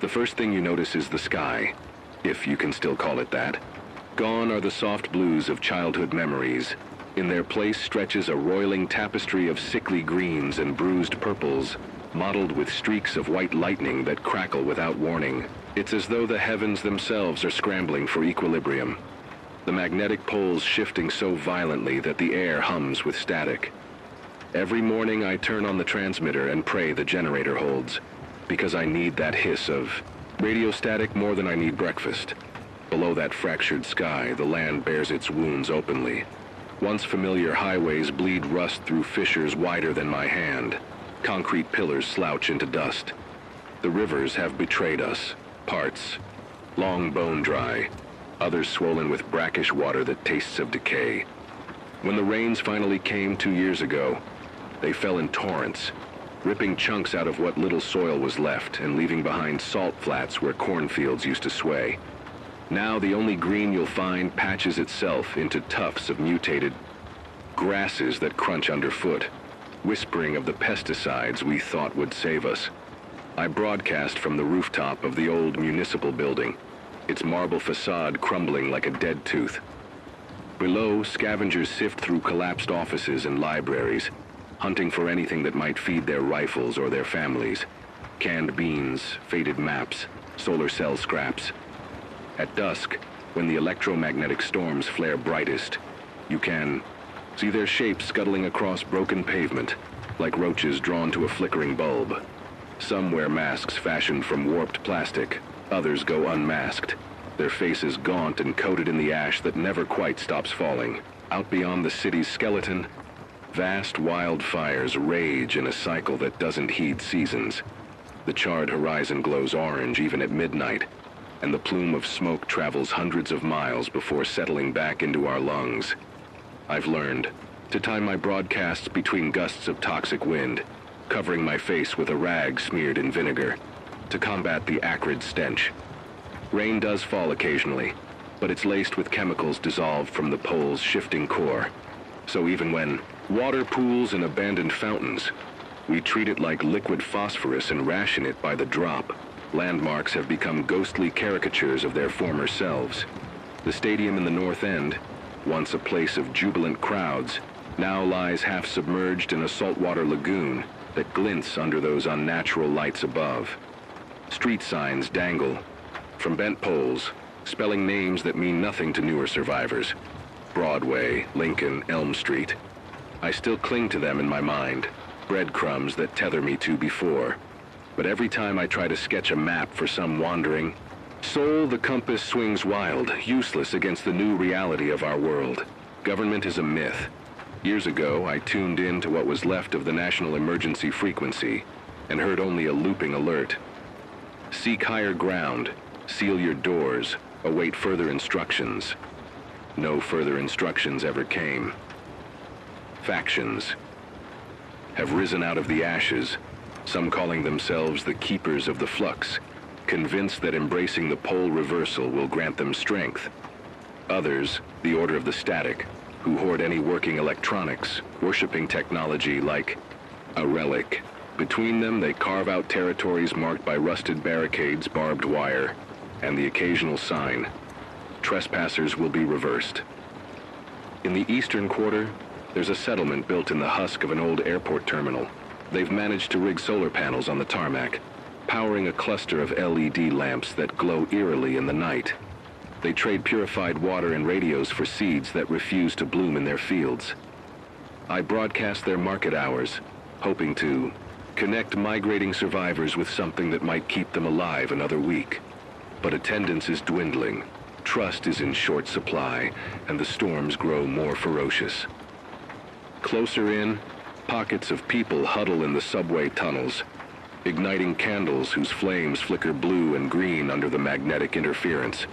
The first thing you notice is the sky, if you can still call it that. Gone are the soft blues of childhood memories. In their place stretches a roiling tapestry of sickly greens and bruised purples, mottled with streaks of white lightning that crackle without warning. It's as though the heavens themselves are scrambling for equilibrium. The magnetic poles shifting so violently that the air hums with static. Every morning I turn on the transmitter and pray the generator holds, because I need that hiss of radio static more than I need breakfast. Below that fractured sky, the land bears its wounds openly. Once familiar highways bleed rust through fissures wider than my hand. Concrete pillars slouch into dust. The rivers have betrayed us, parts, long bone dry, others swollen with brackish water that tastes of decay. When the rains finally came 2 years ago, they fell in torrents, ripping chunks out of what little soil was left and leaving behind salt flats where cornfields used to sway. Now the only green you'll find patches itself into tufts of mutated grasses that crunch underfoot, whispering of the pesticides we thought would save us. I broadcast from the rooftop of the old municipal building, its marble facade crumbling like a dead tooth. Below, scavengers sift through collapsed offices and libraries, hunting for anything that might feed their rifles or their families. Canned beans, faded maps, solar cell scraps. At dusk, when the electromagnetic storms flare brightest, you can see their shapes scuttling across broken pavement, like roaches drawn to a flickering bulb. Some wear masks fashioned from warped plastic, others go unmasked, their faces gaunt and coated in the ash that never quite stops falling. Out beyond the city's skeleton, vast wildfires rage in a cycle that doesn't heed seasons. The charred horizon glows orange even at midnight, and the plume of smoke travels hundreds of miles before settling back into our lungs. I've learned to time my broadcasts between gusts of toxic wind, covering my face with a rag smeared in vinegar, to combat the acrid stench. Rain does fall occasionally, but it's laced with chemicals dissolved from the pole's shifting core. So even when water pools in abandoned fountains, we treat it like liquid phosphorus and ration it by the drop. Landmarks have become ghostly caricatures of their former selves. The stadium in the North End, once a place of jubilant crowds, now lies half submerged in a saltwater lagoon that glints under those unnatural lights above. Street signs dangle from bent poles, spelling names that mean nothing to newer survivors. Broadway, Lincoln, Elm Street. I still cling to them in my mind, breadcrumbs that tether me to before. But every time I try to sketch a map for some wandering soul, the compass swings wild, useless against the new reality of our world. Government is a myth. Years ago, I tuned in to what was left of the national emergency frequency and heard only a looping alert. Seek higher ground, seal your doors, await further instructions. No further instructions ever came. Factions have risen out of the ashes, some calling themselves the keepers of the flux, convinced that embracing the pole reversal will grant them strength. Others, the Order of the Static, who hoard any working electronics, worshipping technology like a relic. Between them, they carve out territories marked by rusted barricades, barbed wire, and the occasional sign, trespassers will be reversed. In the eastern quarter, there's a settlement built in the husk of an old airport terminal. They've managed to rig solar panels on the tarmac, powering a cluster of LED lamps that glow eerily in the night. They trade purified water and radios for seeds that refuse to bloom in their fields. I broadcast their market hours, hoping to connect migrating survivors with something that might keep them alive another week. But attendance is dwindling, trust is in short supply, and the storms grow more ferocious. Closer in, pockets of people huddle in the subway tunnels, igniting candles whose flames flicker blue and green under the magnetic interference.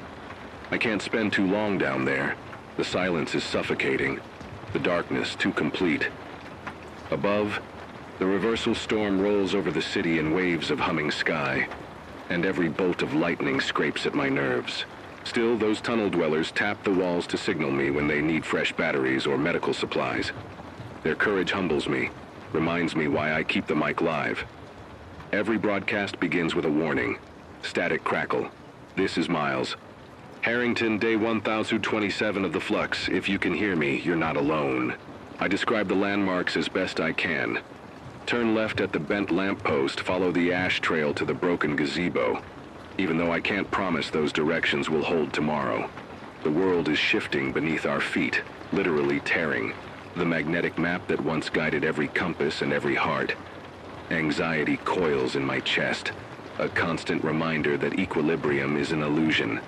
I can't spend too long down there. The silence is suffocating, the darkness too complete. Above, the reversal storm rolls over the city in waves of humming sky, and every bolt of lightning scrapes at my nerves. Still, those tunnel dwellers tap the walls to signal me when they need fresh batteries or medical supplies. Their courage humbles me, reminds me why I keep the mic live. Every broadcast begins with a warning. Static crackle. This is Miles. Harrington, day 1027 of the flux. If you can hear me, you're not alone. I describe the landmarks as best I can. Turn left at the bent lamppost, follow the ash trail to the broken gazebo. Even though I can't promise those directions will hold tomorrow. The world is shifting beneath our feet, literally tearing. The magnetic map that once guided every compass and every heart. Anxiety coils in my chest, a constant reminder that equilibrium is an illusion.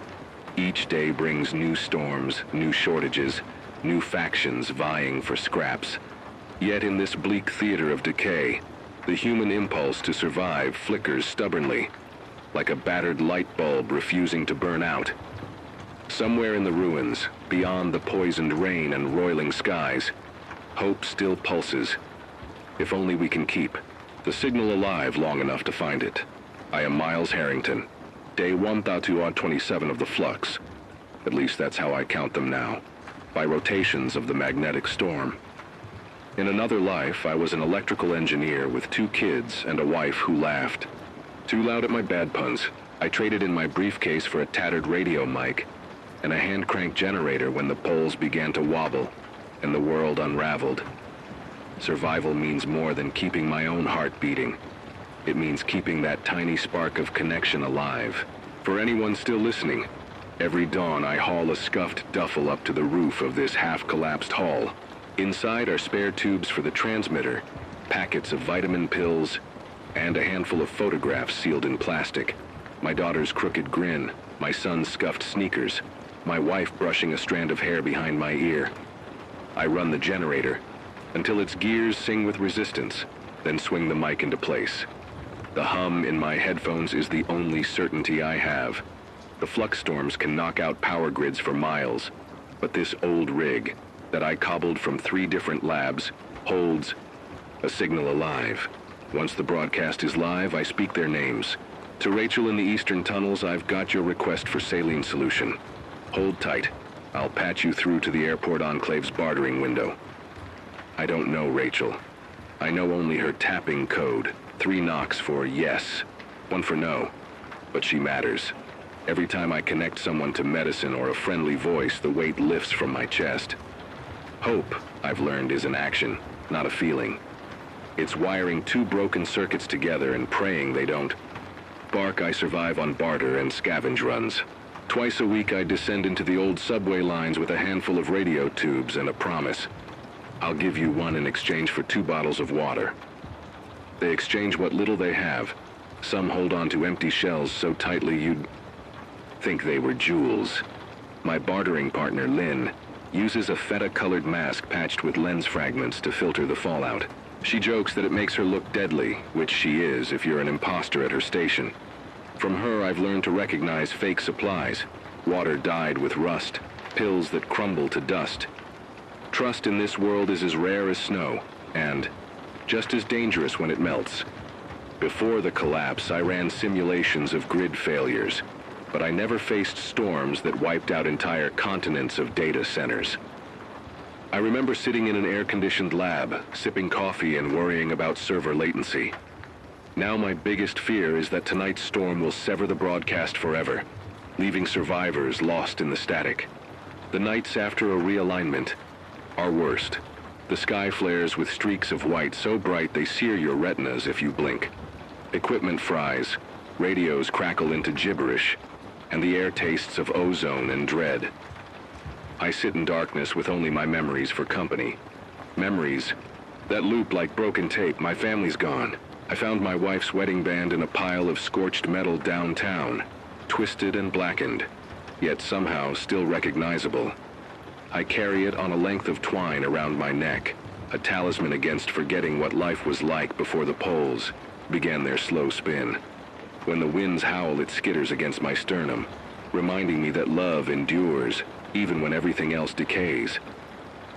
Each day brings new storms, new shortages, new factions vying for scraps. Yet in this bleak theater of decay, the human impulse to survive flickers stubbornly, like a battered light bulb refusing to burn out. Somewhere in the ruins, beyond the poisoned rain and roiling skies, hope still pulses. If only we can keep the signal alive long enough to find it. I am Miles Harrington, day 1027 of the flux. At least that's how I count them now, by rotations of the magnetic storm. In another life, I was an electrical engineer with 2 kids and a wife who laughed. Too loud at my bad puns, I traded in my briefcase for a tattered radio mic and a hand-crank generator when the poles began to wobble and the world unraveled. Survival means more than keeping my own heart beating. It means keeping that tiny spark of connection alive. For anyone still listening, every dawn I haul a scuffed duffel up to the roof of this half-collapsed hall. Inside are spare tubes for the transmitter, packets of vitamin pills, and a handful of photographs sealed in plastic. My daughter's crooked grin, my son's scuffed sneakers, my wife brushing a strand of hair behind my ear. I run the generator until its gears sing with resistance, then swing the mic into place. The hum in my headphones is the only certainty I have. The flux storms can knock out power grids for miles, but this old rig that I cobbled from 3 different labs holds a signal alive. Once the broadcast is live, I speak their names. To Rachel in the eastern tunnels, I've got your request for saline solution. Hold tight. I'll patch you through to the airport enclave's bartering window. I don't know Rachel. I know only her tapping code. 3 knocks for yes, 1 for no. But she matters. Every time I connect someone to medicine or a friendly voice, the weight lifts from my chest. Hope, I've learned, is an action, not a feeling. It's wiring 2 broken circuits together and praying they don't. Bark, I survive on barter and scavenge runs. Twice a week I descend into the old subway lines with a handful of radio tubes and a promise. I'll give you 1 in exchange for 2 bottles of water. They exchange what little they have. Some hold on to empty shells so tightly you'd think they were jewels. My bartering partner, Lynn, uses a feta-colored mask patched with lens fragments to filter the fallout. She jokes that it makes her look deadly, which she is if you're an imposter at her station. From her, I've learned to recognize fake supplies, water dyed with rust, pills that crumble to dust. Trust in this world is as rare as snow, and just as dangerous when it melts. Before the collapse, I ran simulations of grid failures, but I never faced storms that wiped out entire continents of data centers. I remember sitting in an air-conditioned lab, sipping coffee and worrying about server latency. Now my biggest fear is that tonight's storm will sever the broadcast forever, leaving survivors lost in the static. The nights after a realignment are worst. The sky flares with streaks of white so bright they sear your retinas if you blink. Equipment fries, radios crackle into gibberish, and the air tastes of ozone and dread. I sit in darkness with only my memories for company. Memories that loop like broken tape. My family's gone. I found my wife's wedding band in a pile of scorched metal downtown, twisted and blackened, yet somehow still recognizable. I carry it on a length of twine around my neck, a talisman against forgetting what life was like before the poles began their slow spin. When the winds howl, it skitters against my sternum, reminding me that love endures, even when everything else decays.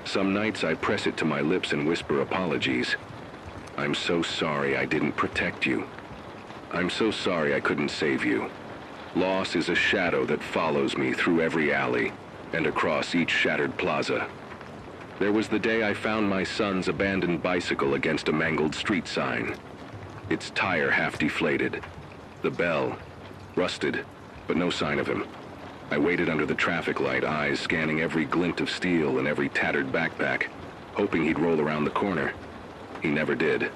Some nights I press it to my lips and whisper apologies. I'm so sorry I didn't protect you. I'm so sorry I couldn't save you. Loss is a shadow that follows me through every alley and across each shattered plaza. There was the day I found my son's abandoned bicycle against a mangled street sign. Its tire half deflated. The bell, Rusted, but no sign of him. I waited under the traffic light, eyes scanning every glint of steel and every tattered backpack, hoping he'd roll around the corner. He never did.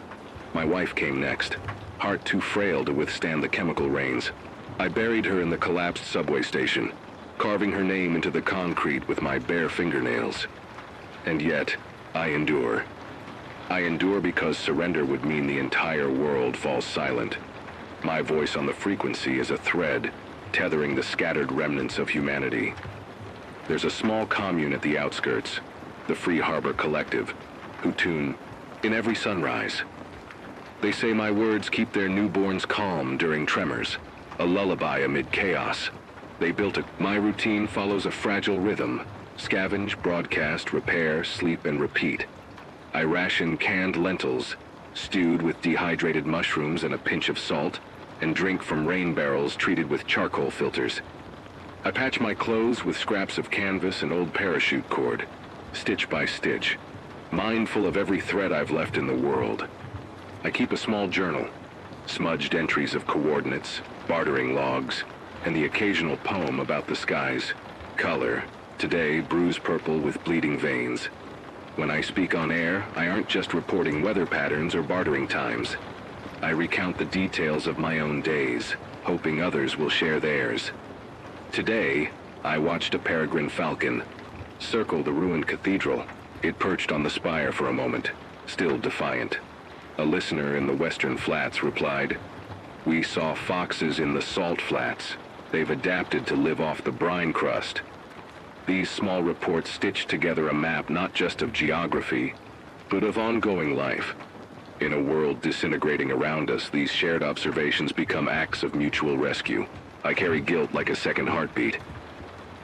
My wife came next, heart too frail to withstand the chemical rains. I buried her in the collapsed subway station, carving her name into the concrete with my bare fingernails. And yet, I endure. I endure because surrender would mean the entire world falls silent. My voice on the frequency is a thread, tethering the scattered remnants of humanity. There's a small commune at the outskirts, the Free Harbor Collective, who tune in every sunrise. They say my words keep their newborns calm during tremors, a lullaby amid chaos. They built my routine follows a fragile rhythm: scavenge, broadcast, repair, sleep, and repeat. I ration canned lentils, stewed with dehydrated mushrooms and a pinch of salt, and drink from rain barrels treated with charcoal filters. I patch my clothes with scraps of canvas and old parachute cord, stitch by stitch, mindful of every thread I've left in the world. I keep a small journal, smudged entries of coordinates, bartering logs, and the occasional poem about the skies. Color, today bruise purple with bleeding veins. When I speak on air, I aren't just reporting weather patterns or bartering times. I recount the details of my own days, hoping others will share theirs. Today, I watched a peregrine falcon circle the ruined cathedral. It perched on the spire for a moment, still defiant. A listener in the Western Flats replied, "We saw foxes in the salt flats. They've adapted to live off the brine crust." These small reports stitch together a map not just of geography, but of ongoing life. In a world disintegrating around us, these shared observations become acts of mutual rescue. I carry guilt like a second heartbeat.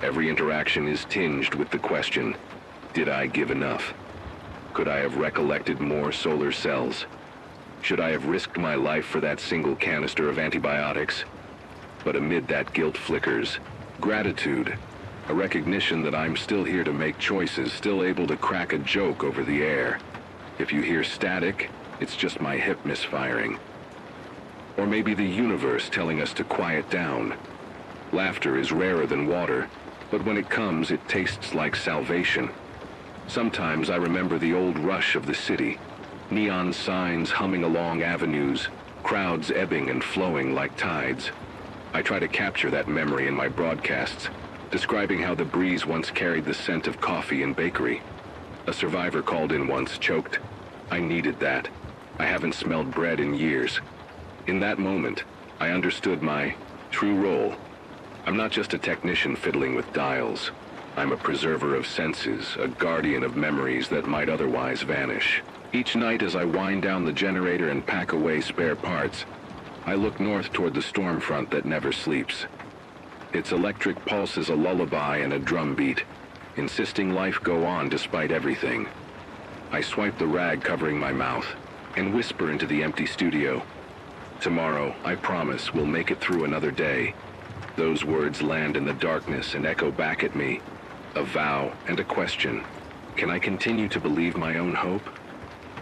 Every interaction is tinged with the question, did I give enough? Could I have recollected more solar cells? Should I have risked my life for that single canister of antibiotics? But amid that guilt flickers gratitude, a recognition that I'm still here to make choices, still able to crack a joke over the air. If you hear static, it's just my hip misfiring. Or maybe the universe telling us to quiet down. Laughter is rarer than water, but when it comes, it tastes like salvation. Sometimes I remember the old rush of the city, neon signs humming along avenues, crowds ebbing and flowing like tides. I try to capture that memory in my broadcasts, describing how the breeze once carried the scent of coffee and bakery. A survivor called in once, choked, "I needed that. I haven't smelled bread in years." In that moment, I understood my true role. I'm not just a technician fiddling with dials. I'm a preserver of senses, a guardian of memories that might otherwise vanish. Each night as I wind down the generator and pack away spare parts, I look north toward the storm front that never sleeps. Its electric pulse is a lullaby and a drum beat, insisting life go on despite everything. I swipe the rag covering my mouth and whisper into the empty studio. Tomorrow, I promise, we'll make it through another day. Those words land in the darkness and echo back at me, a vow and a question. Can I continue to believe my own hope?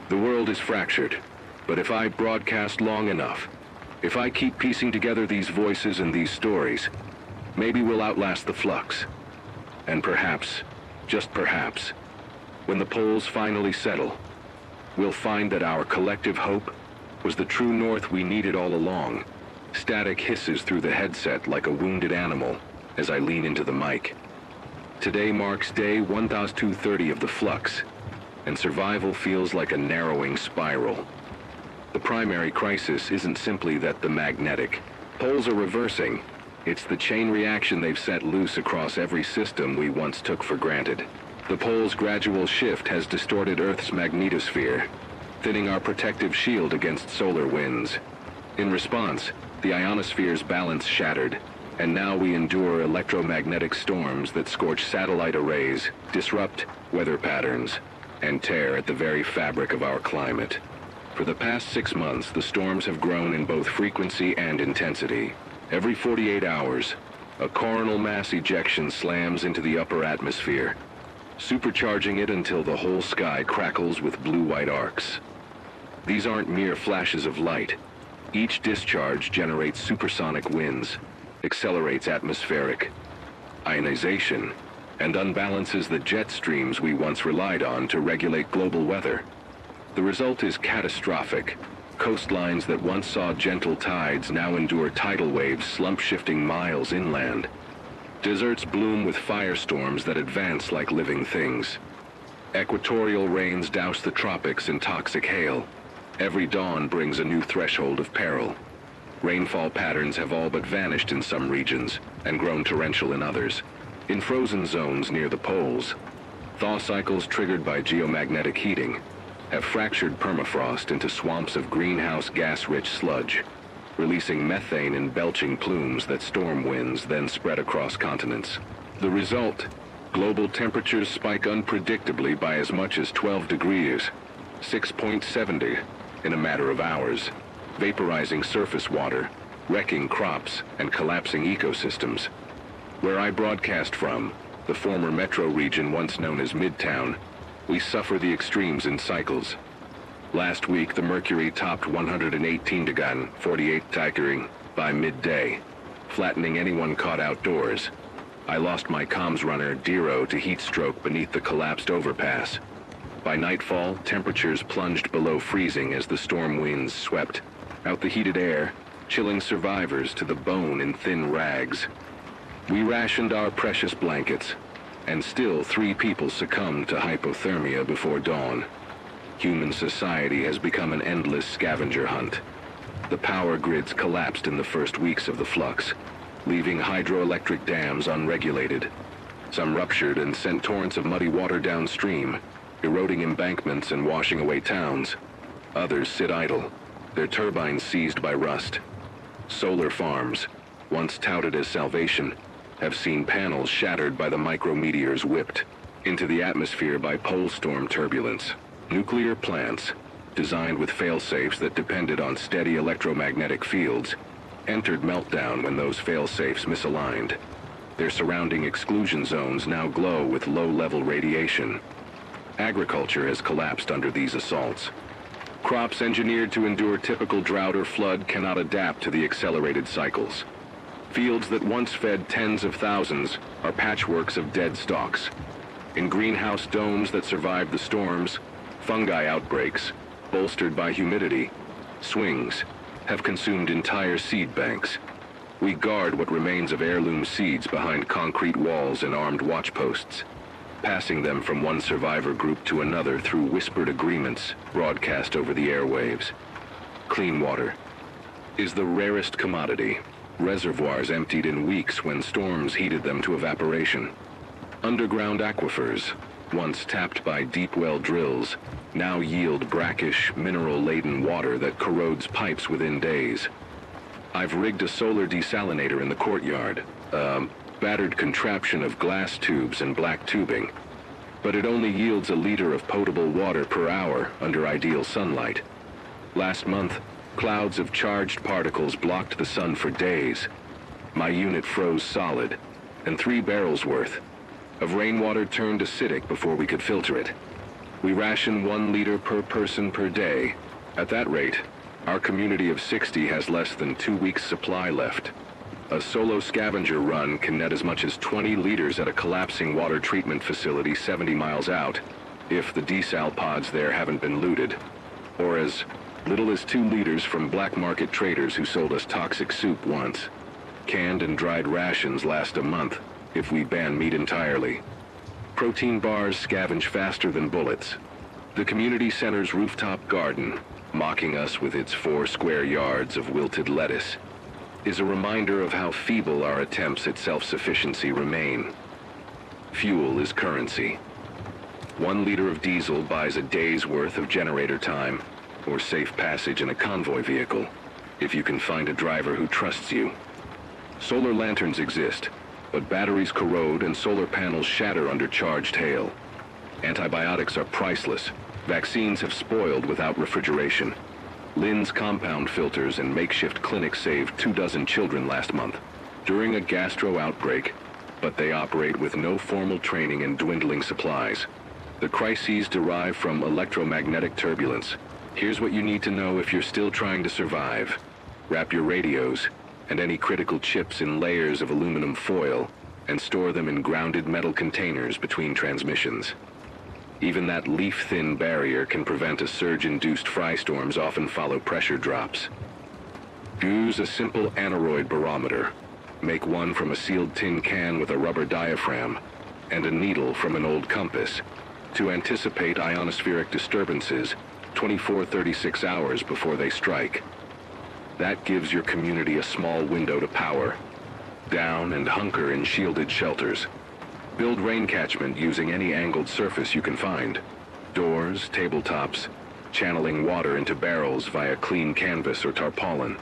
The world is fractured, but if I broadcast long enough, if I keep piecing together these voices and these stories, maybe we'll outlast the flux. And perhaps, just perhaps, when the poles finally settle, we'll find that our collective hope was the true north we needed all along. Static hisses through the headset like a wounded animal as I lean into the mic. Today marks day 1230 of the flux, and survival feels like a narrowing spiral. The primary crisis isn't simply that the magnetic poles are reversing. It's the chain reaction they've set loose across every system we once took for granted. The poles' gradual shift has distorted Earth's magnetosphere, thinning our protective shield against solar winds. In response, the ionosphere's balance shattered, and now we endure electromagnetic storms that scorch satellite arrays, disrupt weather patterns, and tear at the very fabric of our climate. For the past 6 months, the storms have grown in both frequency and intensity. Every 48 hours, a coronal mass ejection slams into the upper atmosphere, supercharging it until the whole sky crackles with blue-white arcs. These aren't mere flashes of light. Each discharge generates supersonic winds, accelerates atmospheric ionization, and unbalances the jet streams we once relied on to regulate global weather. The result is catastrophic. Coastlines that once saw gentle tides now endure tidal waves slump-shifting miles inland. Deserts bloom with firestorms that advance like living things. Equatorial rains douse the tropics in toxic hail. Every dawn brings a new threshold of peril. Rainfall patterns have all but vanished in some regions and grown torrential in others. In frozen zones near the poles, thaw cycles triggered by geomagnetic heating have fractured permafrost into swamps of greenhouse gas-rich sludge, releasing methane in belching plumes that storm winds then spread across continents. The result, global temperatures spike unpredictably by as much as 12 degrees, 6.70 in a matter of hours, vaporizing surface water, wrecking crops, and collapsing ecosystems. Where I broadcast from, the former metro region once known as Midtown, we suffer the extremes in cycles. Last week, the mercury topped 118 degan, 48 Tikering by midday, flattening anyone caught outdoors. I lost my comms runner, Dero, to heat stroke beneath the collapsed overpass. By nightfall, temperatures plunged below freezing as the storm winds swept out the heated air, chilling survivors to the bone in thin rags. We rationed our precious blankets, and still 3 people succumbed to hypothermia before dawn. Human society has become an endless scavenger hunt. The power grids collapsed in the first weeks of the flux, leaving hydroelectric dams unregulated. Some ruptured and sent torrents of muddy water downstream, eroding embankments and washing away towns. Others sit idle, their turbines seized by rust. Solar farms, once touted as salvation, have seen panels shattered by the micrometeors whipped into the atmosphere by pole storm turbulence. Nuclear plants, designed with fail-safes that depended on steady electromagnetic fields, entered meltdown when those fail-safes misaligned. Their surrounding exclusion zones now glow with low-level radiation. Agriculture has collapsed under these assaults. Crops engineered to endure typical drought or flood cannot adapt to the accelerated cycles. Fields that once fed tens of thousands are patchworks of dead stalks. In greenhouse domes that survived the storms, fungi outbreaks, bolstered by humidity, swings, have consumed entire seed banks. We guard what remains of heirloom seeds behind concrete walls and armed watchposts, passing them from one survivor group to another through whispered agreements broadcast over the airwaves. Clean water is the rarest commodity. Reservoirs emptied in weeks when storms heated them to evaporation. Underground aquifers, once tapped by deep well drills, now yield brackish, mineral-laden water that corrodes pipes within days. I've rigged a solar desalinator in the courtyard, a battered contraption of glass tubes and black tubing, but it only yields a liter of potable water per hour under ideal sunlight. Last month, clouds of charged particles blocked the sun for days. My unit froze solid, and 3 barrels worth of rainwater turned acidic before we could filter it. We ration 1 liter per person per day. At that rate, our community of 60 has less than 2 weeks' supply left. A solo scavenger run can net as much as 20 liters at a collapsing water treatment facility 70 miles out, if the desal pods there haven't been looted, or as little as 2 liters from black market traders who sold us toxic soup once. Canned and dried rations last a month if we ban meat entirely. Protein bars scavenge faster than bullets. The community center's rooftop garden, mocking us with its 4 square yards of wilted lettuce, is a reminder of how feeble our attempts at self-sufficiency remain. Fuel is currency. 1 liter of diesel buys a day's worth of generator time, or safe passage in a convoy vehicle, if you can find a driver who trusts you. Solar lanterns exist, but batteries corrode and solar panels shatter under charged hail. Antibiotics are priceless. Vaccines have spoiled without refrigeration. Lynn's compound filters and makeshift clinics saved 24 children last month during a gastro outbreak, but they operate with no formal training and dwindling supplies. The crises derive from electromagnetic turbulence. Here's what you need to know if you're still trying to survive. Wrap your radios, and any critical chips in layers of aluminum foil, and store them in grounded metal containers between transmissions. Even that leaf-thin barrier can prevent a surge-induced fry storms often follow pressure drops. Use a simple aneroid barometer. Make one from a sealed tin can with a rubber diaphragm and a needle from an old compass to anticipate ionospheric disturbances 24-36 hours before they strike. That gives your community a small window to power. Down and hunker in shielded shelters. Build rain catchment using any angled surface you can find. Doors, tabletops, channeling water into barrels via clean canvas or tarpaulin.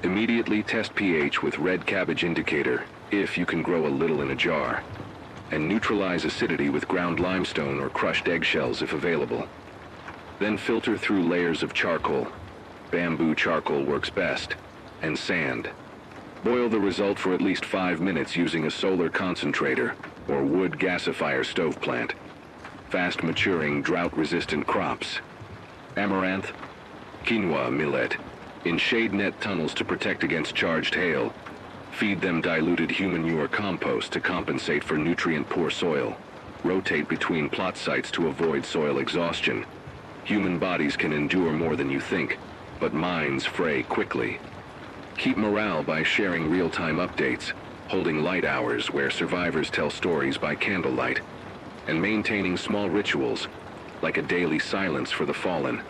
Immediately test pH with red cabbage indicator, if you can grow a little in a jar. And neutralize acidity with ground limestone or crushed eggshells if available. Then filter through layers of charcoal. Bamboo charcoal works best. And sand. Boil the result for at least 5 minutes using a solar concentrator or wood gasifier stove plant. Fast maturing, drought-resistant crops. Amaranth, quinoa, millet, in shade net tunnels to protect against charged hail. Feed them diluted human manure compost to compensate for nutrient-poor soil. Rotate between plot sites to avoid soil exhaustion. Human bodies can endure more than you think, but minds fray quickly. Keep morale by sharing real-time updates, holding light hours where survivors tell stories by candlelight, and maintaining small rituals, like a daily silence for the fallen,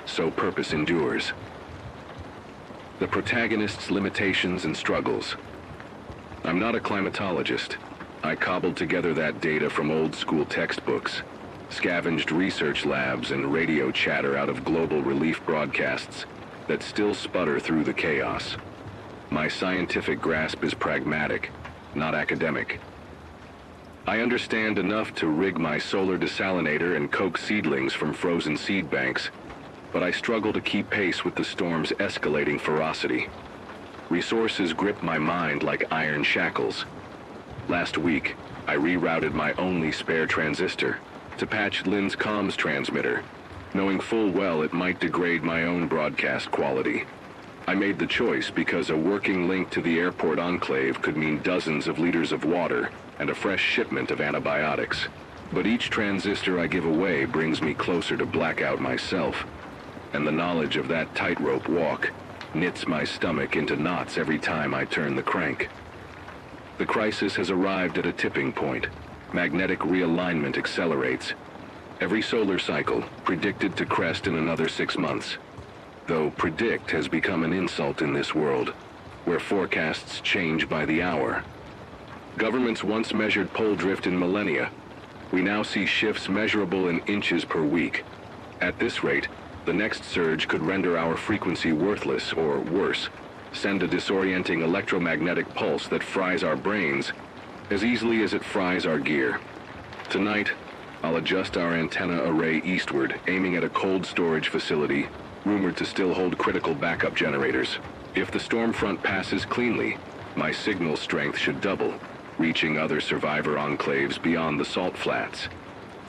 so purpose endures. The protagonist's limitations and struggles. I'm not a climatologist. I cobbled together that data from old-school textbooks, scavenged research labs and radio chatter out of global relief broadcasts that still sputter through the chaos. My scientific grasp is pragmatic, not academic. I understand enough to rig my solar desalinator and coax seedlings from frozen seed banks, but I struggle to keep pace with the storm's escalating ferocity. Resources grip my mind like iron shackles. Last week, I rerouted my only spare transistor to patch Lynn's comms transmitter, knowing full well it might degrade my own broadcast quality. I made the choice because a working link to the airport enclave could mean dozens of liters of water and a fresh shipment of antibiotics. But each transistor I give away brings me closer to blackout myself, and the knowledge of that tightrope walk knits my stomach into knots every time I turn the crank. The crisis has arrived at a tipping point. Magnetic realignment accelerates. Every solar cycle predicted to crest in another 6 months. Though predict has become an insult in this world, where forecasts change by the hour. Governments once measured pole drift in millennia. We now see shifts measurable in inches per week. At this rate, the next surge could render our frequency worthless or worse, send a disorienting electromagnetic pulse that fries our brains as easily as it fries our gear. Tonight, I'll adjust our antenna array eastward, aiming at a cold storage facility rumored to still hold critical backup generators. If the storm front passes cleanly, my signal strength should double, reaching other survivor enclaves beyond the salt flats.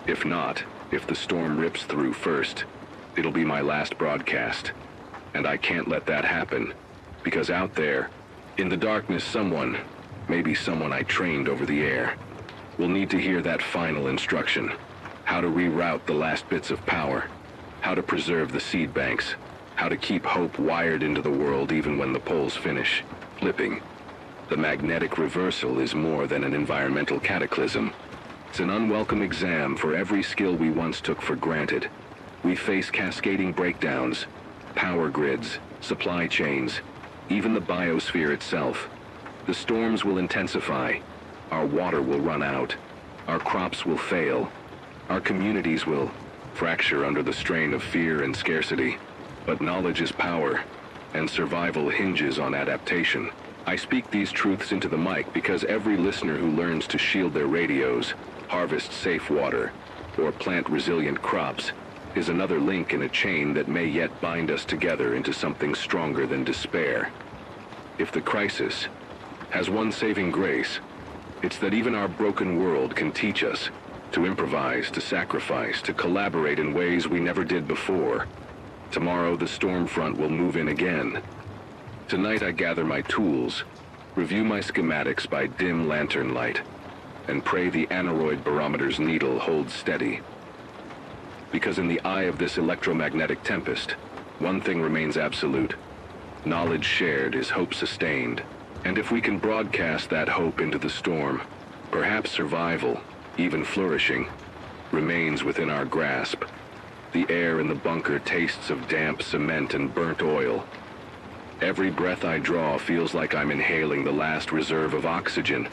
If not, if the storm rips through first, it'll be my last broadcast. And I can't let that happen, because out there, in the darkness, someone, maybe someone I trained over the air, will need to hear that final instruction. How to reroute the last bits of power. How to preserve the seed banks. How to keep hope wired into the world even when the poles finish flipping. The magnetic reversal is more than an environmental cataclysm. It's an unwelcome exam for every skill we once took for granted. We face cascading breakdowns, power grids, supply chains, even the biosphere itself. The storms will intensify. Our water will run out. Our crops will fail. Our communities will fracture under the strain of fear and scarcity. But knowledge is power, and survival hinges on adaptation. I speak these truths into the mic because every listener who learns to shield their radios, harvest safe water, or plant resilient crops is another link in a chain that may yet bind us together into something stronger than despair. If the crisis has one saving grace, it's that even our broken world can teach us to improvise, to sacrifice, to collaborate in ways we never did before. Tomorrow the storm front will move in again. Tonight I gather my tools, review my schematics by dim lantern light, and pray the aneroid barometer's needle holds steady. Because in the eye of this electromagnetic tempest, one thing remains absolute. Knowledge shared is hope sustained. And if we can broadcast that hope into the storm, perhaps survival, even flourishing, remains within our grasp. The air in the bunker tastes of damp cement and burnt oil. Every breath I draw feels like I'm inhaling the last reserve of oxygen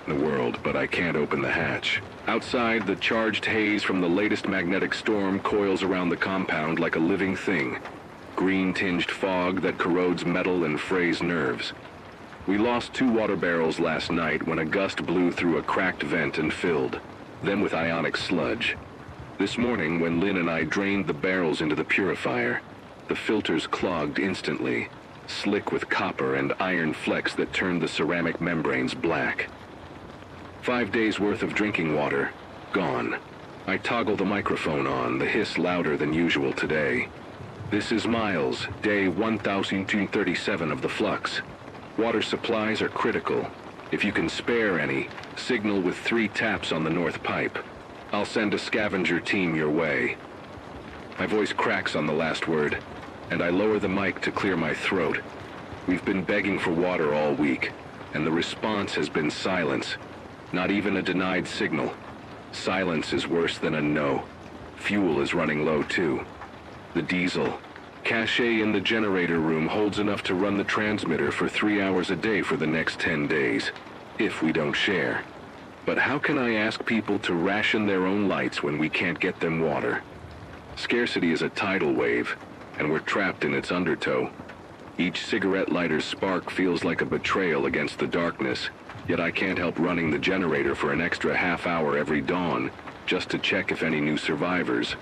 in the world, but I can't open the hatch. Outside, the charged haze from the latest magnetic storm coils around the compound like a living thing. Green-tinged fog that corrodes metal and frays nerves. We lost 2 water barrels last night when a gust blew through a cracked vent and filled, then with ionic sludge. This morning, when Lynn and I drained the barrels into the purifier, the filters clogged instantly, slick with copper and iron flecks that turned the ceramic membranes black. 5 days' worth of drinking water, gone. I toggle the microphone on, the hiss louder than usual today. This is Miles, day 1237 of the flux. Water supplies are critical. If you can spare any, signal with 3 taps on the north pipe. I'll send a scavenger team your way. My voice cracks on the last word, and I lower the mic to clear my throat. We've been begging for water all week, and the response has been silence. Not even a denied signal. Silence is worse than a no. Fuel is running low too. The diesel. Cache in the generator room holds enough to run the transmitter for 3 hours a day for the next 10 days, if we don't share. But how can I ask people to ration their own lights when we can't get them water? Scarcity is a tidal wave, and we're trapped in its undertow. Each cigarette lighter's spark feels like a betrayal against the darkness, yet I can't help running the generator for an extra half hour every dawn, just to check if any new survivors.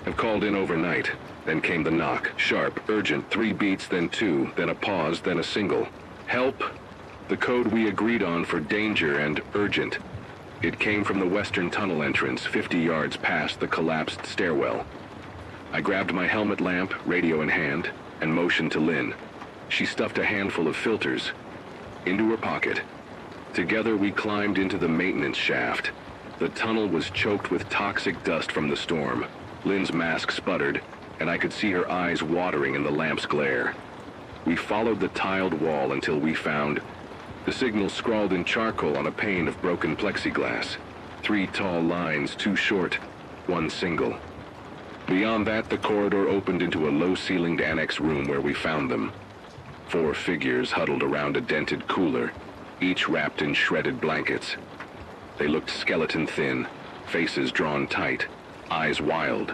I've called in overnight. Then came the knock. Sharp, urgent, 3 beats, then 2, then a pause, then a single. Help! The code we agreed on for danger and urgent. It came from the western tunnel entrance, 50 yards past the collapsed stairwell. I grabbed my helmet lamp, radio in hand, and motioned to Lynn. She stuffed a handful of filters into her pocket. Together we climbed into the maintenance shaft. The tunnel was choked with toxic dust from the storm. Lynn's mask sputtered, and I could see her eyes watering in the lamp's glare. We followed the tiled wall until we found the signal scrawled in charcoal on a pane of broken plexiglass. 3 tall lines, 2 short, 1 single. Beyond that, the corridor opened into a low-ceilinged annex room where we found them. 4 figures huddled around a dented cooler, each wrapped in shredded blankets. They looked skeleton-thin, faces drawn tight, eyes wild.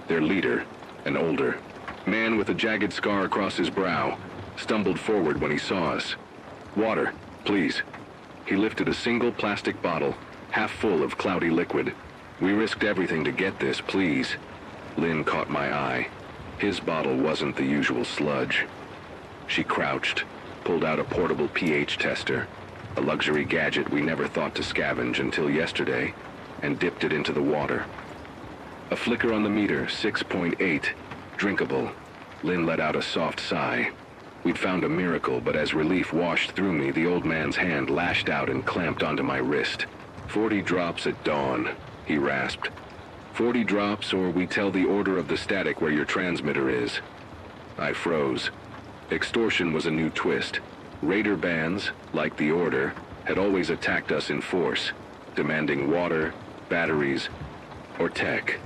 Their leader, an older man with a jagged scar across his brow, stumbled forward when he saw us. Water, please. He lifted a single plastic bottle, half full of cloudy liquid. We risked everything to get this, please. Lynn caught my eye. His bottle wasn't the usual sludge. She crouched, pulled out a portable pH tester, a luxury gadget we never thought to scavenge until yesterday, and dipped it into the water. A flicker on the meter, 6.8, drinkable. Lynn let out a soft sigh. We'd found a miracle, but as relief washed through me, the old man's hand lashed out and clamped onto my wrist. 40 drops at dawn, he rasped. 40 drops, or we tell the order of the static where your transmitter is. I froze. Extortion was a new twist. Raider bands, like the Order, had always attacked us in force, demanding water, batteries, or tech.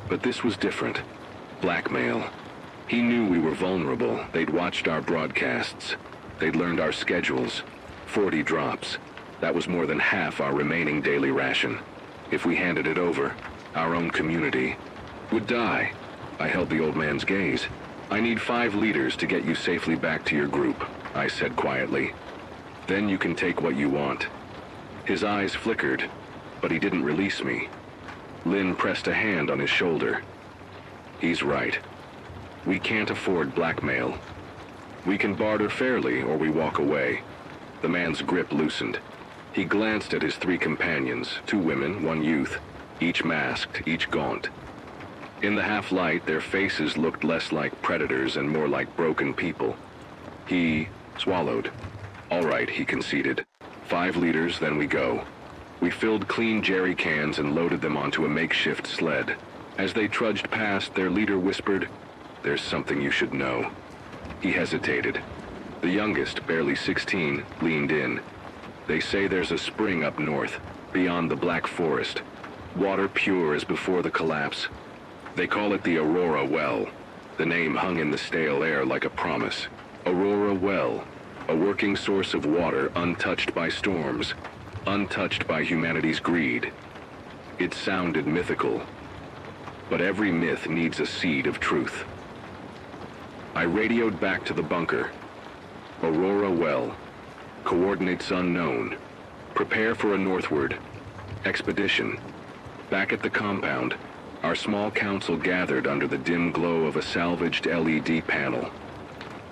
But this was different. Blackmail. He knew we were vulnerable. They'd watched our broadcasts. They'd learned our schedules. 40 drops. That was more than half our remaining daily ration. If we handed it over, our own community would die. I held the old man's gaze. I need 5 leaders to get you safely back to your group, I said quietly. Then you can take what you want. His eyes flickered, but he didn't release me. Lynn pressed a hand on his shoulder. He's right. We can't afford blackmail. We can barter fairly, or we walk away. The man's grip loosened. He glanced at his 3 companions, 2 women, 1 youth, each masked, each gaunt. In the half-light, their faces looked less like predators and more like broken people. He swallowed. All right, he conceded. 5 liters, then we go. We filled clean jerry cans and loaded them onto a makeshift sled. As they trudged past, their leader whispered, "There's something you should know." He hesitated. The youngest, barely 16, leaned in. "They say there's a spring up north, beyond the Black Forest. Water pure as before the collapse. They call it the Aurora Well." The name hung in the stale air like a promise. Aurora Well, a working source of water untouched by storms, untouched by humanity's greed. It sounded mythical, but every myth needs a seed of truth. I radioed back to the bunker. Aurora Well, coordinates unknown. Prepare for a northward expedition. Back at the compound, our small council gathered under the dim glow of a salvaged LED panel.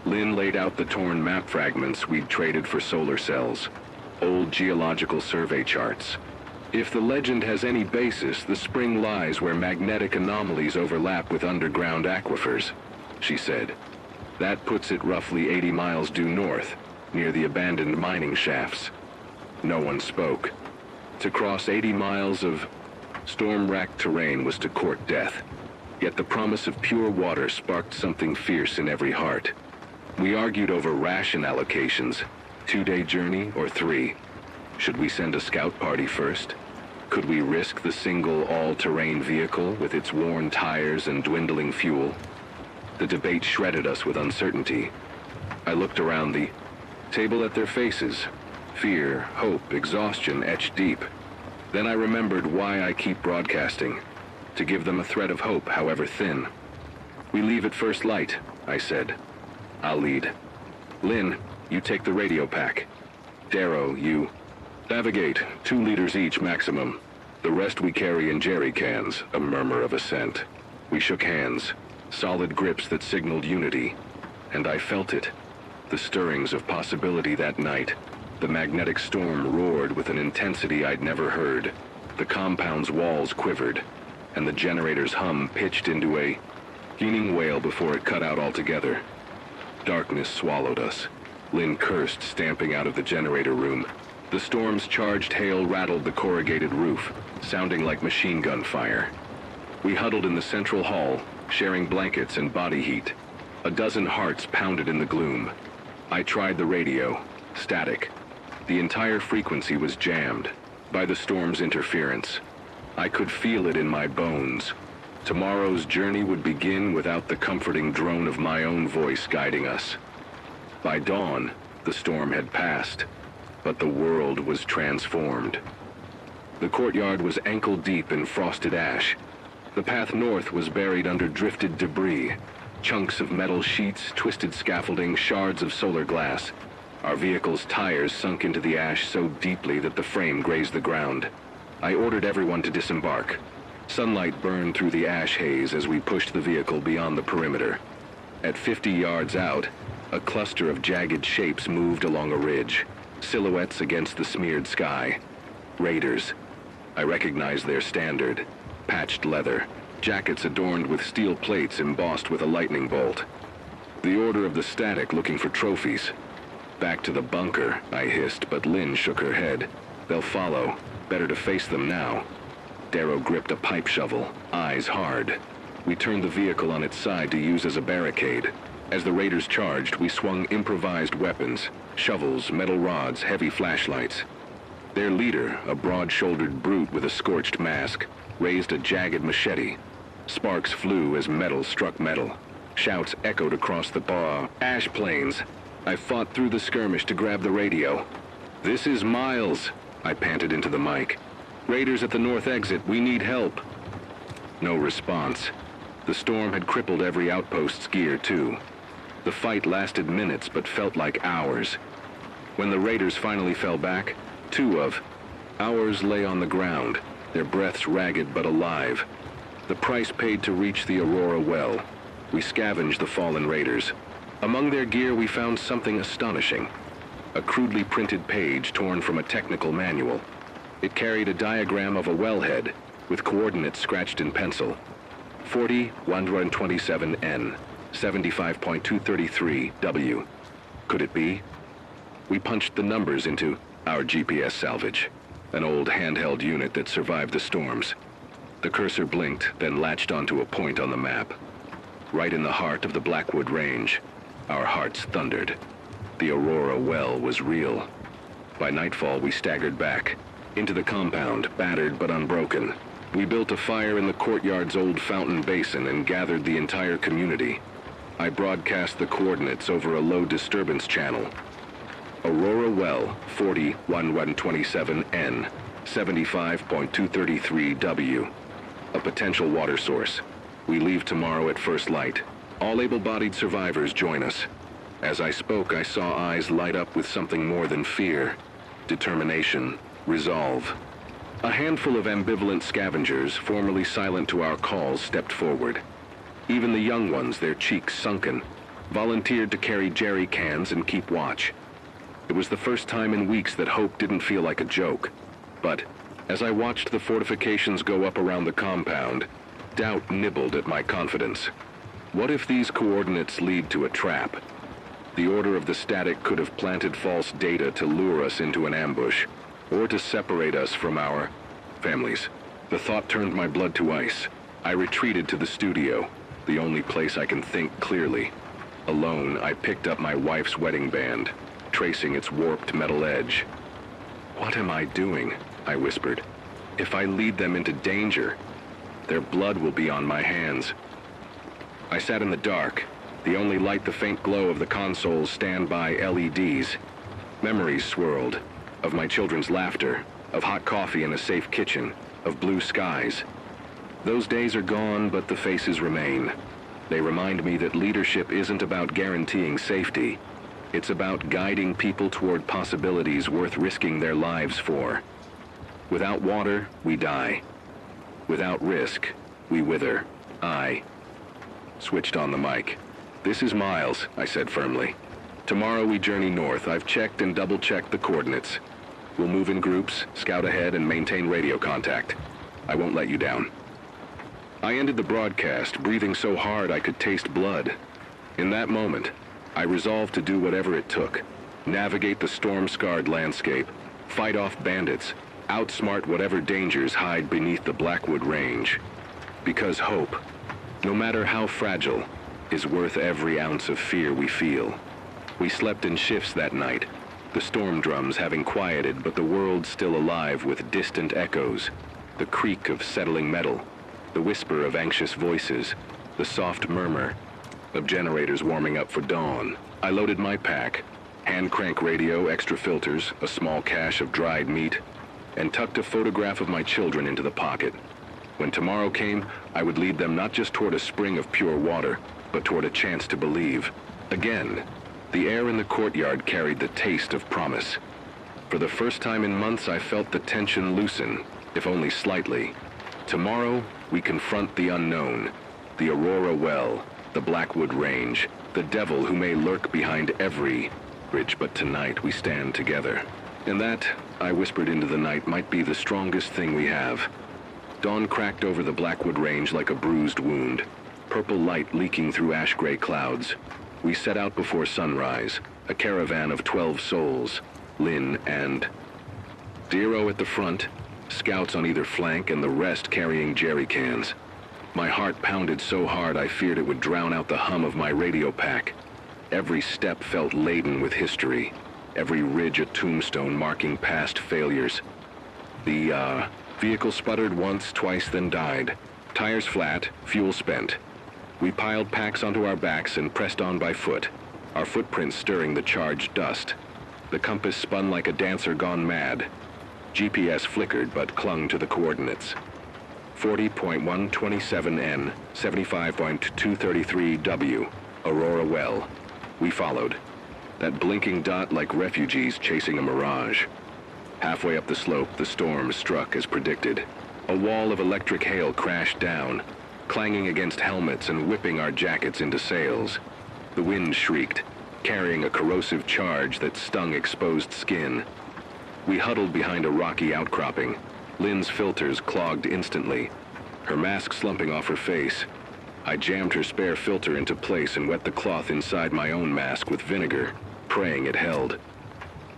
Lynn laid out the torn map fragments we'd traded for solar cells, old geological survey charts. If the legend has any basis, the spring lies where magnetic anomalies overlap with underground aquifers, she said. That puts it roughly 80 miles due north, near the abandoned mining shafts. No one spoke. To cross 80 miles of storm-racked terrain was to court death. Yet the promise of pure water sparked something fierce in every heart. We argued over ration allocations, 2-day journey or 3. Should we send a scout party first? Could we risk the single all-terrain vehicle with its worn tires and dwindling fuel? The debate shredded us with uncertainty. I looked around the table at their faces. Fear, hope, exhaustion etched deep. Then I remembered why I keep broadcasting. To give them a thread of hope, however thin. "We leave at first light," I said. "I'll lead. Lynn, you take the radio pack. Darrow, you navigate, 2 liters each maximum. The rest we carry in jerry cans," a murmur of assent. We shook hands, solid grips that signaled unity. And I felt it. The stirrings of possibility that night. The magnetic storm roared with an intensity I'd never heard. The compound's walls quivered, and the generator's hum pitched into a keening wail before it cut out altogether. Darkness swallowed us. Lynn cursed, stamping out of the generator room. The storm's charged hail rattled the corrugated roof, sounding like machine gun fire. We huddled in the central hall, sharing blankets and body heat. A dozen hearts pounded in the gloom. I tried the radio. Static. The entire frequency was jammed by the storm's interference. I could feel it in my bones. Tomorrow's journey would begin without the comforting drone of my own voice guiding us. By dawn, the storm had passed, but the world was transformed. The courtyard was ankle-deep in frosted ash. The path north was buried under drifted debris, chunks of metal sheets, twisted scaffolding, shards of solar glass. Our vehicle's tires sunk into the ash so deeply that the frame grazed the ground. I ordered everyone to disembark. Sunlight burned through the ash haze as we pushed the vehicle beyond the perimeter. At 50 yards out, a cluster of jagged shapes moved along a ridge, silhouettes against the smeared sky. Raiders. I recognized their standard. Patched leather, jackets adorned with steel plates embossed with a lightning bolt. The Order of the Static looking for trophies. "Back to the bunker," I hissed, but Lynn shook her head. "They'll follow. Better to face them now." Darrow gripped a pipe shovel, eyes hard. We turned the vehicle on its side to use as a barricade. As the raiders charged, we swung improvised weapons, shovels, metal rods, heavy flashlights. Their leader, a broad-shouldered brute with a scorched mask, raised a jagged machete. Sparks flew as metal struck metal. Shouts echoed across the ash plains. I fought through the skirmish to grab the radio. "This is Miles," I panted into the mic. "Raiders at the north exit, we need help." No response. The storm had crippled every outpost's gear, too. The fight lasted minutes, but felt like hours. When the raiders finally fell back, 2 of ours lay on the ground, their breaths ragged but alive. The price paid to reach the Aurora Well. We scavenged the fallen raiders. Among their gear, we found something astonishing. A crudely printed page torn from a technical manual. It carried a diagram of a wellhead with coordinates scratched in pencil. 40-127N, 75.233 W. Could it be? We punched the numbers into our GPS salvage, an old handheld unit that survived the storms. The cursor blinked, then latched onto a point on the map. Right in the heart of the Blackwood Range, our hearts thundered. The Aurora well was real. By nightfall, we staggered back, into the compound, battered but unbroken. We built a fire in the courtyard's old fountain basin and gathered the entire community. I broadcast the coordinates over a low disturbance channel. Aurora well, 401127N, 75.233W. A potential water source. We leave tomorrow at first light. All able-bodied survivors join us. As I spoke, I saw eyes light up with something more than fear. Determination, resolve. A handful of ambivalent scavengers, formerly silent to our calls, stepped forward. Even the young ones, their cheeks sunken, volunteered to carry jerry cans and keep watch. It was the first time in weeks that hope didn't feel like a joke. But as I watched the fortifications go up around the compound, doubt nibbled at my confidence. What if these coordinates lead to a trap? The Order of the Static could have planted false data to lure us into an ambush, or to separate us from our families. The thought turned my blood to ice. I retreated to the studio, the only place I can think clearly. Alone, I picked up my wife's wedding band, tracing its warped metal edge. "What am I doing?" I whispered. "If I lead them into danger, their blood will be on my hands." I sat in the dark, the only light the faint glow of the console's standby LEDs. Memories swirled, of my children's laughter, of hot coffee in a safe kitchen, of blue skies. Those days are gone, but the faces remain. They remind me that leadership isn't about guaranteeing safety. It's about guiding people toward possibilities worth risking their lives for. Without water, we die. Without risk, we wither. I switched on the mic. "This is Miles," I said firmly. "Tomorrow we journey north. I've checked and double-checked the coordinates. We'll move in groups, scout ahead, and maintain radio contact. I won't let you down." I ended the broadcast, breathing so hard I could taste blood. In that moment, I resolved to do whatever it took. Navigate the storm-scarred landscape, fight off bandits, outsmart whatever dangers hide beneath the Blackwood Range. Because hope, no matter how fragile, is worth every ounce of fear we feel. We slept in shifts that night, the storm drums having quieted, but the world still alive with distant echoes, the creak of settling metal, the whisper of anxious voices, the soft murmur of generators warming up for dawn. I loaded my pack, hand crank radio, extra filters, a small cache of dried meat, and tucked a photograph of my children into the pocket. When tomorrow came, I would lead them not just toward a spring of pure water, but toward a chance to believe. Again, the air in the courtyard carried the taste of promise. For the first time in months, I felt the tension loosen, if only slightly. Tomorrow, we confront the unknown, the Aurora well, the Blackwood Range, the devil who may lurk behind every bridge, but tonight we stand together. And that, I whispered into the night, might be the strongest thing we have. Dawn cracked over the Blackwood Range like a bruised wound, purple light leaking through ash-gray clouds. We set out before sunrise, a caravan of 12 souls, Lynn and Dero at the front, scouts on either flank, and the rest carrying jerry cans. My heart pounded so hard I feared it would drown out the hum of my radio pack. Every step felt laden with history, every ridge a tombstone marking past failures. The vehicle sputtered once, twice, then died. Tires flat, fuel spent. We piled packs onto our backs and pressed on by foot, our footprints stirring the charged dust. The compass spun like a dancer gone mad. GPS flickered but clung to the coordinates. 40.127N, 75.233W, Aurora well. We followed. That blinking dot like refugees chasing a mirage. Halfway up the slope, the storm struck as predicted. A wall of electric hail crashed down, clanging against helmets and whipping our jackets into sails. The wind shrieked, carrying a corrosive charge that stung exposed skin. We huddled behind a rocky outcropping. Lynn's filters clogged instantly, her mask slumping off her face. I jammed her spare filter into place and wet the cloth inside my own mask with vinegar, praying it held.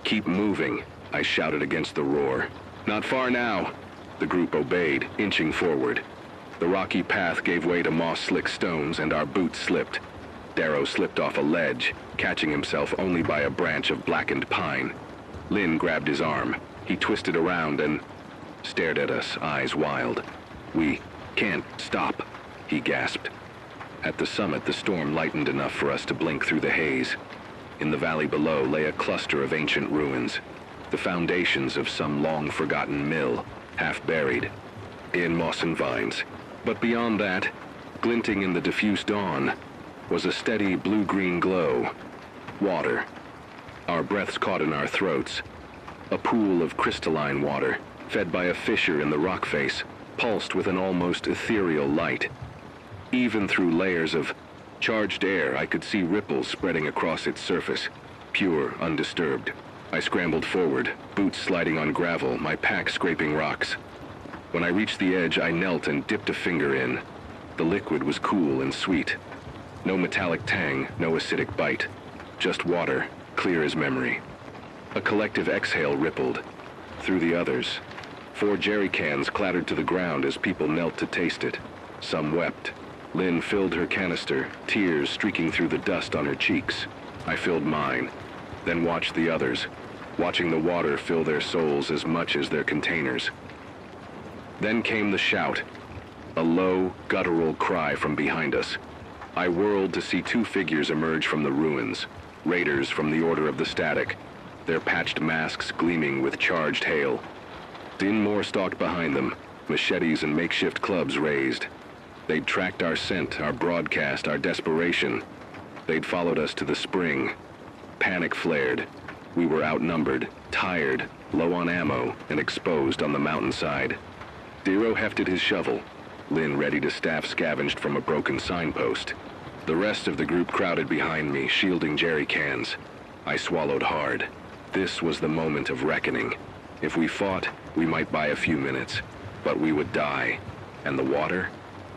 "Keep moving," I shouted against the roar. "Not far now." The group obeyed, inching forward. The rocky path gave way to moss-slick stones, and our boots slipped. Darrow slipped off a ledge, catching himself only by a branch of blackened pine. Lynn grabbed his arm. He twisted around and stared at us, eyes wild. "We can't stop," he gasped. At the summit, the storm lightened enough for us to blink through the haze. In the valley below lay a cluster of ancient ruins, the foundations of some long-forgotten mill, half buried in moss and vines. But beyond that, glinting in the diffuse dawn, was a steady blue-green glow. Water. Our breaths caught in our throats. A pool of crystalline water, fed by a fissure in the rock face, pulsed with an almost ethereal light. Even through layers of charged air, I could see ripples spreading across its surface, pure, undisturbed. I scrambled forward, boots sliding on gravel, my pack scraping rocks. When I reached the edge, I knelt and dipped a finger in. The liquid was cool and sweet. No metallic tang, no acidic bite. Just water, clear as memory. A collective exhale rippled through the others. 4 jerry cans clattered to the ground as people knelt to taste it. Some wept. Lynn filled her canister, tears streaking through the dust on her cheeks. I filled mine, then watched the others, watching the water fill their souls as much as their containers. Then came the shout, a low, guttural cry from behind us. I whirled to see 2 figures emerge from the ruins, raiders from the Order of the Static, their patched masks gleaming with charged hail. Dinmore stalked behind them, machetes and makeshift clubs raised. They'd tracked our scent, our broadcast, our desperation. They'd followed us to the spring. Panic flared. We were outnumbered, tired, low on ammo, and exposed on the mountainside. Darrow hefted his shovel. Lynn, ready to staff, scavenged from a broken signpost. The rest of the group crowded behind me, shielding jerry cans. I swallowed hard. This was the moment of reckoning. If we fought, we might buy a few minutes, but we would die. And the water?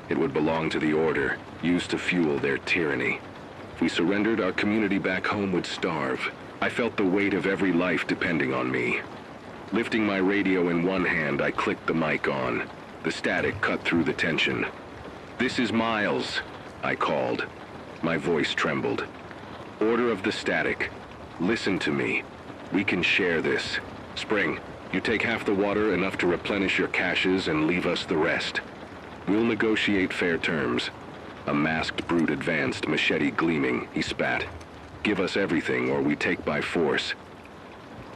It would belong to the Order, used to fuel their tyranny. If we surrendered, our community back home would starve. I felt the weight of every life depending on me. Lifting my radio in one hand, I clicked the mic on. The static cut through the tension. "This is Miles," I called. My voice trembled. "Order of the Static. Listen to me. We can share this. Spring, you take half the water, enough to replenish your caches, and leave us the rest. We'll negotiate fair terms." A masked brute advanced, machete gleaming. He spat. "Give us everything, or we take by force."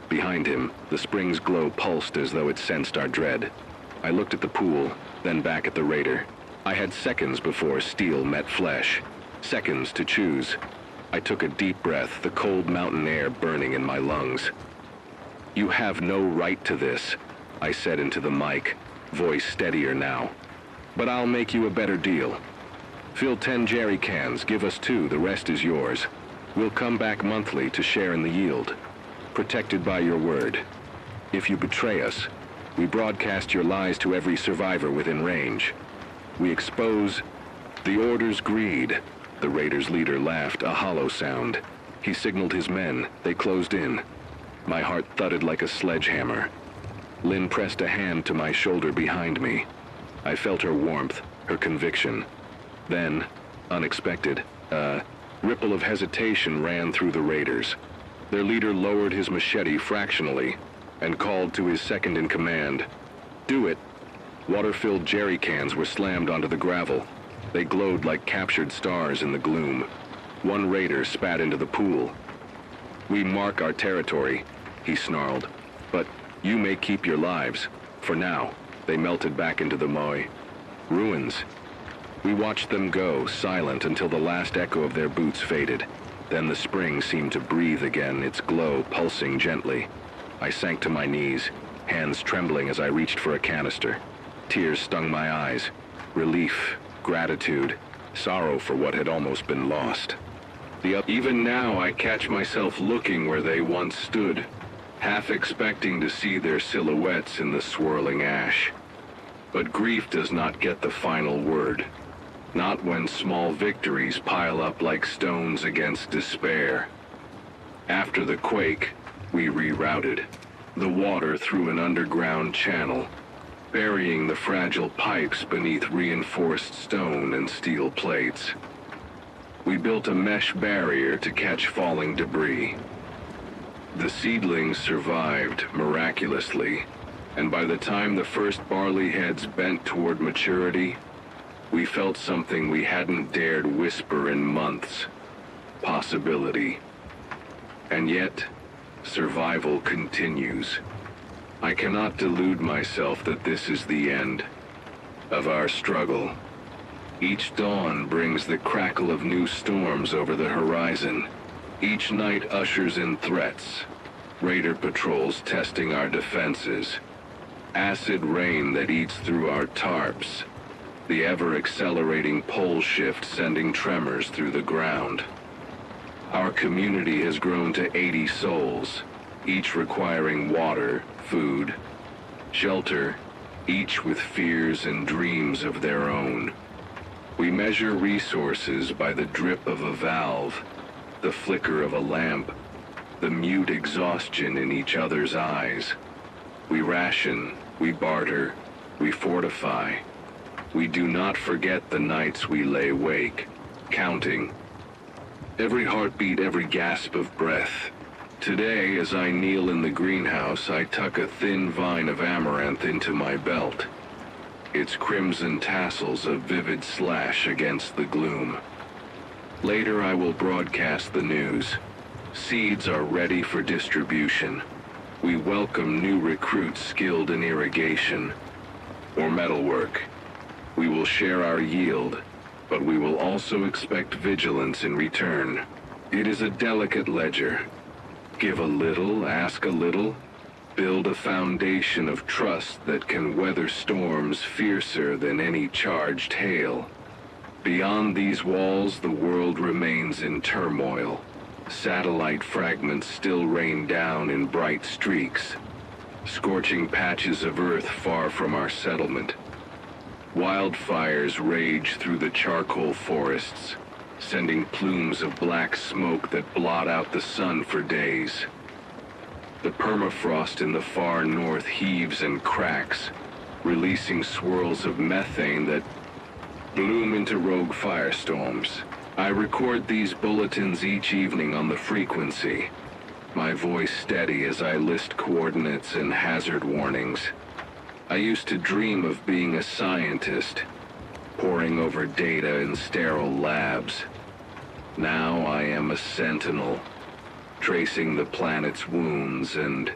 Behind him, the spring's glow pulsed as though it sensed our dread. I looked at the pool, then back at the raider. I had seconds before steel met flesh. Seconds to choose. I took a deep breath, the cold mountain air burning in my lungs. "You have no right to this," I said into the mic, voice steadier now. "But I'll make you a better deal. Fill 10 jerry cans, give us 2, the rest is yours. We'll come back monthly to share in the yield. Protected by your word. If you betray us, we broadcast your lies to every survivor within range. We expose the Order's greed." The Raiders' leader laughed, a hollow sound. He signaled his men. They closed in. My heart thudded like a sledgehammer. Lynn pressed a hand to my shoulder behind me. I felt her warmth, her conviction. Then, unexpected, a ripple of hesitation ran through the Raiders. Their leader lowered his machete fractionally and called to his second-in-command. "Do it." Water-filled jerry cans were slammed onto the gravel. They glowed like captured stars in the gloom. One raider spat into the pool. "We mark our territory," he snarled. "But you may keep your lives. For now." They melted back into the moai. Ruins. We watched them go, silent, until the last echo of their boots faded. Then the spring seemed to breathe again, its glow pulsing gently. I sank to my knees, hands trembling as I reached for a canister. Tears stung my eyes. Relief, gratitude, sorrow for what had almost been lost. Even now I catch myself looking where they once stood, half expecting to see their silhouettes in the swirling ash. But grief does not get the final word. Not when small victories pile up like stones against despair. After the quake, we rerouted the water through an underground channel, burying the fragile pipes beneath reinforced stone and steel plates. We built a mesh barrier to catch falling debris. The seedlings survived miraculously, and by the time the first barley heads bent toward maturity, we felt something we hadn't dared whisper in months: possibility. And yet, survival continues. I cannot delude myself that this is the end of our struggle. Each dawn brings the crackle of new storms over the horizon. Each night ushers in threats, raider patrols testing our defenses, acid rain that eats through our tarps, the ever-accelerating pole shift sending tremors through the ground. Our community has grown to 80 souls, each requiring water, food, shelter, each with fears and dreams of their own. We measure resources by the drip of a valve, the flicker of a lamp, the mute exhaustion in each other's eyes. We ration, we barter, we fortify. We do not forget the nights we lay awake, counting every heartbeat, every gasp of breath. Today, as I kneel in the greenhouse, I tuck a thin vine of amaranth into my belt, its crimson tassels a vivid slash against the gloom. Later, I will broadcast the news. Seeds are ready for distribution. We welcome new recruits skilled in irrigation or metalwork. We will share our yield, but we will also expect vigilance in return. It is a delicate ledger. Give a little, ask a little, build a foundation of trust that can weather storms fiercer than any charged hail. Beyond these walls, the world remains in turmoil. Satellite fragments still rain down in bright streaks, scorching patches of earth far from our settlement. Wildfires rage through the charcoal forests, sending plumes of black smoke that blot out the sun for days. The permafrost in the far north heaves and cracks, releasing swirls of methane that bloom into rogue firestorms. I record these bulletins each evening on the frequency, my voice steady as I list coordinates and hazard warnings. I used to dream of being a scientist, poring over data in sterile labs. Now I am a sentinel, tracing the planet's wounds and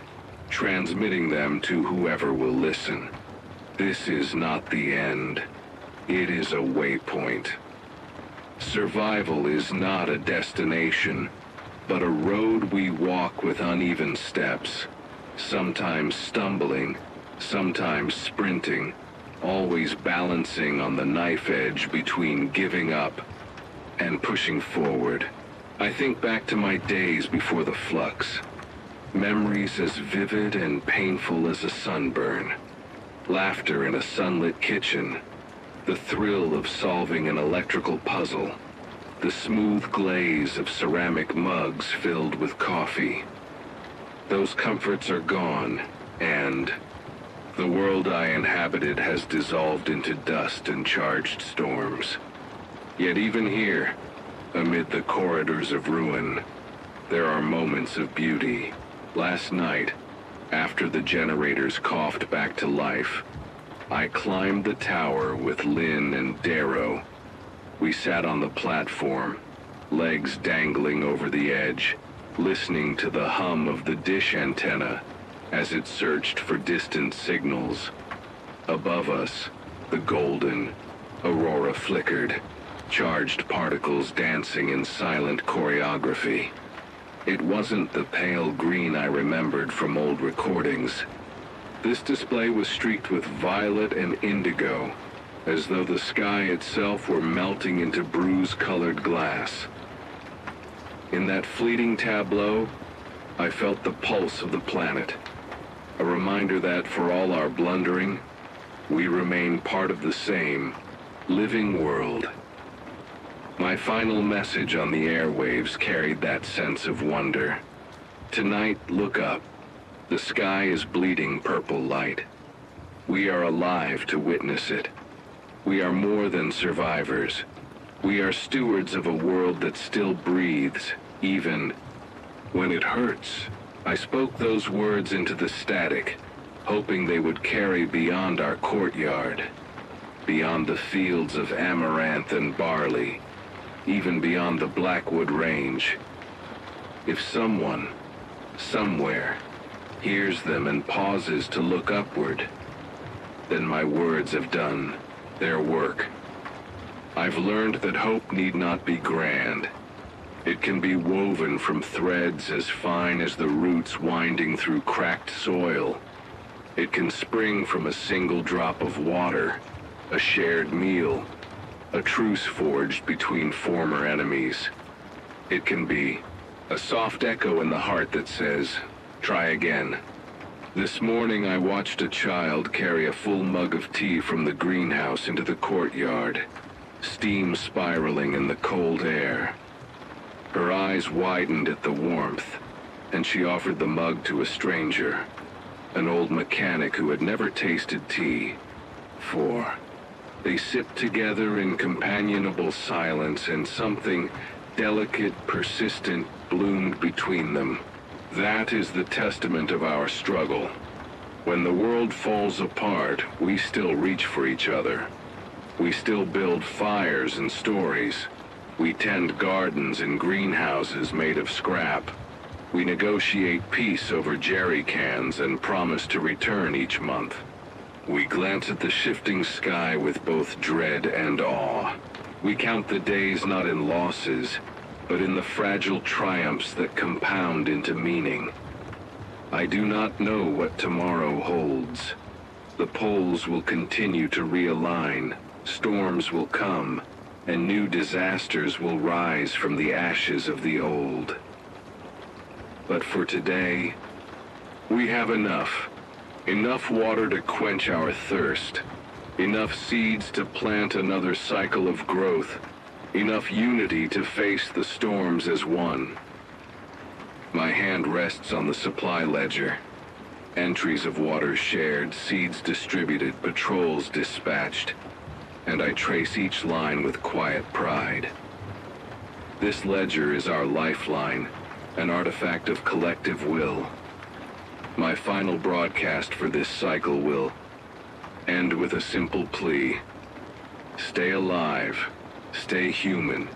transmitting them to whoever will listen. This is not the end. It is a waypoint. Survival is not a destination, but a road we walk with uneven steps, sometimes stumbling, sometimes sprinting, always balancing on the knife edge between giving up and pushing forward. I think back to my days before the flux, memories as vivid and painful as a sunburn, laughter in a sunlit kitchen, the thrill of solving an electrical puzzle, the smooth glaze of ceramic mugs filled with coffee. Those comforts are gone, and the world I inhabited has dissolved into dust and charged storms. Yet even here, amid the corridors of ruin, there are moments of beauty. Last night, after the generators coughed back to life, I climbed the tower with Lynn and Darrow. We sat on the platform, legs dangling over the edge, listening to the hum of the dish antenna as it searched for distant signals. Above us, the golden aurora flickered, charged particles dancing in silent choreography. It wasn't the pale green I remembered from old recordings. This display was streaked with violet and indigo, as though the sky itself were melting into bruise-colored glass. In that fleeting tableau, I felt the pulse of the planet, a reminder that for all our blundering, we remain part of the same living world. My final message on the airwaves carried that sense of wonder. Tonight, look up. The sky is bleeding purple light. We are alive to witness it. We are more than survivors. We are stewards of a world that still breathes, even when it hurts. I spoke those words into the static, hoping they would carry beyond our courtyard, beyond the fields of amaranth and barley, even beyond the Blackwood Range. If someone, somewhere, hears them and pauses to look upward, then my words have done their work. I've learned that hope need not be grand. It can be woven from threads as fine as the roots winding through cracked soil. It can spring from a single drop of water, a shared meal, a truce forged between former enemies. It can be a soft echo in the heart that says, "Try again." This morning I watched a child carry a full mug of tea from the greenhouse into the courtyard, steam spiraling in the cold air. Her eyes widened at the warmth, and she offered the mug to a stranger, an old mechanic who had never tasted tea. They sipped together in companionable silence, and something delicate, persistent, bloomed between them. That is the testament of our struggle. When the world falls apart, we still reach for each other. We still build fires and stories. We tend gardens and greenhouses made of scrap. We negotiate peace over jerry cans and promise to return each month. We glance at the shifting sky with both dread and awe. We count the days not in losses, but in the fragile triumphs that compound into meaning. I do not know what tomorrow holds. The poles will continue to realign, storms will come, and new disasters will rise from the ashes of the old. But for today, we have enough. Enough water to quench our thirst. Enough seeds to plant another cycle of growth. Enough unity to face the storms as one. My hand rests on the supply ledger. Entries of water shared, seeds distributed, patrols dispatched, and I trace each line with quiet pride. This ledger is our lifeline, an artifact of collective will. My final broadcast for this cycle will end with a simple plea. Stay alive, stay human.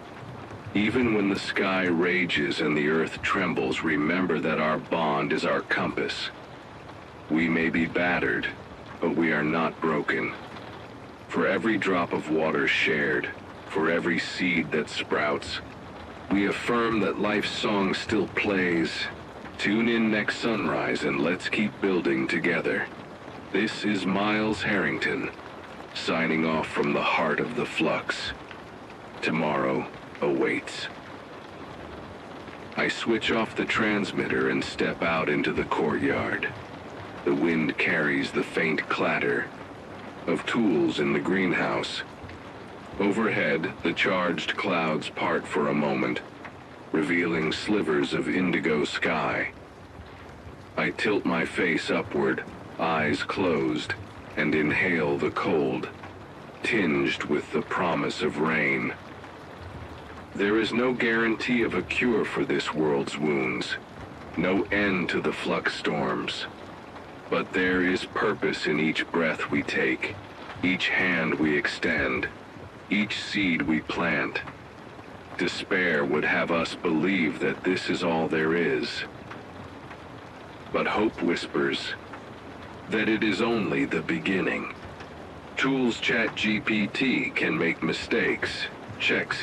Even when the sky rages and the earth trembles, remember that our bond is our compass. We may be battered, but we are not broken. For every drop of water shared, for every seed that sprouts, we affirm that life's song still plays. Tune in next sunrise and let's keep building together. This is Miles Harrington, signing off from the heart of the flux. Tomorrow awaits. I switch off the transmitter and step out into the courtyard. The wind carries the faint clatter of tools in the greenhouse. Overhead, the charged clouds part for a moment, revealing slivers of indigo sky. I tilt my face upward, eyes closed, and inhale the cold, tinged with the promise of rain. There is no guarantee of a cure for this world's wounds, no end to the flux storms. But there is purpose in each breath we take, each hand we extend, each seed we plant. Despair would have us believe that this is all there is. But hope whispers that it is only the beginning. Tools ChatGPT can make mistakes, checks